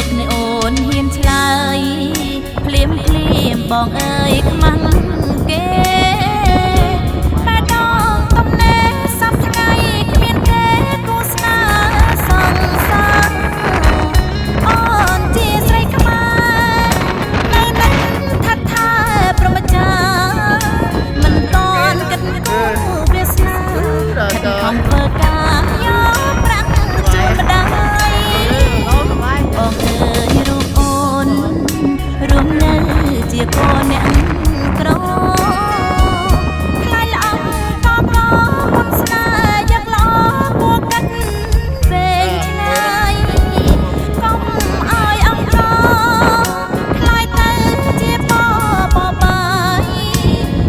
ចនៃអូនហ៊ានឆ្លើយភ្លាមភ្លាមបងអើយខ្មាំងគេបែដងតំណែសពថ្ងៃគ្មានទេគូស្នេហ៍សងសាអូនជាស្រីខ្មែរនៅនឹងថាថាប្រមចាមិនតន់គិតគូវាស្នាខំធ្វើការយកប្រាក់ជូនម្ដាយបងអើយរូបអូនរួមនៅជាកូនអ្នកក្រខ្លាយល្អកបកពុតស្នេហ៍យកល្អគួរកាត់វែងឆ្ងាយកុំឲ្យអង្ករខ្លាយទៅជាបបាយ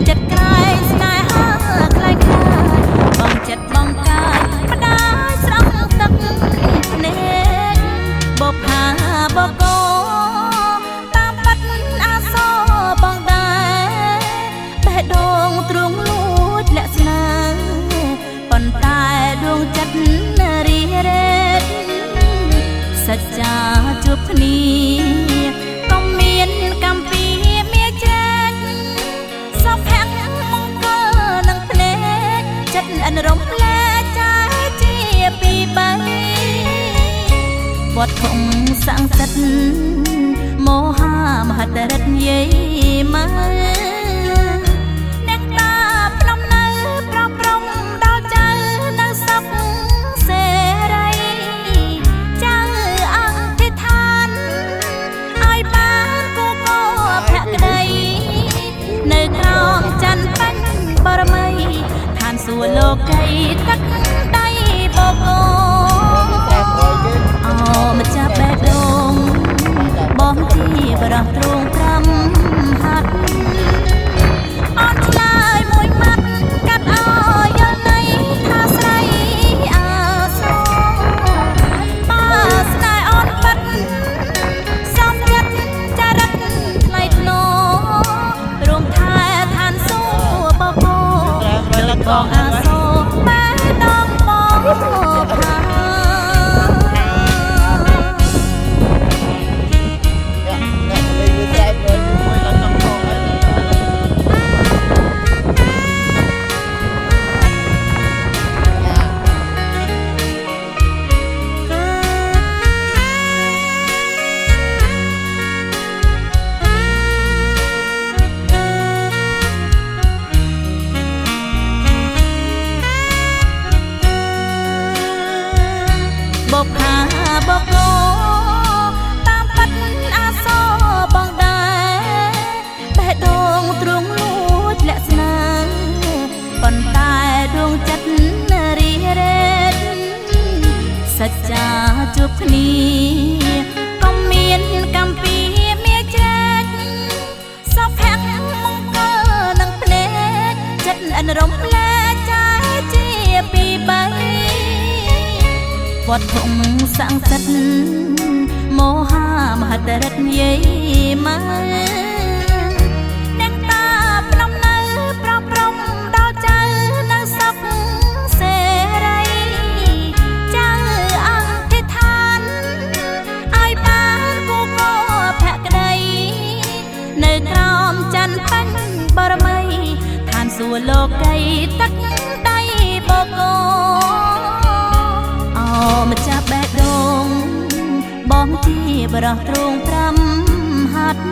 ចិត្តក្រែងស្នេហាខ្លាយខ្លាយបងចិត្តបងកាយម្ដាយស្រង់ទឹកភ្នែកបបផាបកោតាមបាត់អាសបងដែរបេះដូងទ្រង់លួចលាក់ស្នេហ៍ប៉ុន្តែដួងចិត្តរីរ៉េតសច្ចាជួបគ្នាកុំមានកម្មពីមាច្រាច់សុភ័ក្រមង្គលនឹងភ្នែកចិត្តអនរំលែកចាជាពីបីវត្តធំសង្កត់មហាមហត្តរិទ្ធយាយម៉ៅអ្នកតាភ្នំនៅប្រព្រំដល់ចៅនៅសុខសេរីចៅអធិដ្ឋានឲ្យបានគូកោភក្តីនៅក្រោមច័ន្ទបញ្ញបរមីឋានសួគ៌លោកីទឹកដៃបកោអូម្ចាស់បេះដូងបងជាបរោះទ្រង់5ហាត់អនឆ្លើយមួយម៉ាត់កាត់ឲ្យយល់ន័យថាស្រីអាសូរបើស្នេហ៍អូនបាត់សំចិត្តចរិតថ្លៃថ្នូររួមថែឋានសួគ៌បបោដូចបងអាសូរបែរដងបងផាបបផាបកោតាមបាត់អាសបងដែរបេះដូងទ្រង់លួចលាក់ស្នេហ៍ប៉ុន្តែដួងចិត្តរីរ៉េតសច្ចាជួបគ្នាកុំមានកម្មពីមាច្រាច់សុភ័ក្រមង្គលនឹងភ្នែកចិត្តអនរំលែកចាជាពីបីវត្តធំសង្កត់មហាមហត្តរិទ្ធយាយម៉ៅអ្នកតាភ្នំនៅប្រព្រំដល់ចៅនៅសុខសេរីចៅអធិដ្ឋានឲ្យបានគូកោភក្តីនៅក្រោមច័ន្ទបញ្ញបរមីឋានសួគ៌លោកីទឹកដៃបកោម្ចាស់បេះដូងបងជាបរោះទ្រង់5ហាត់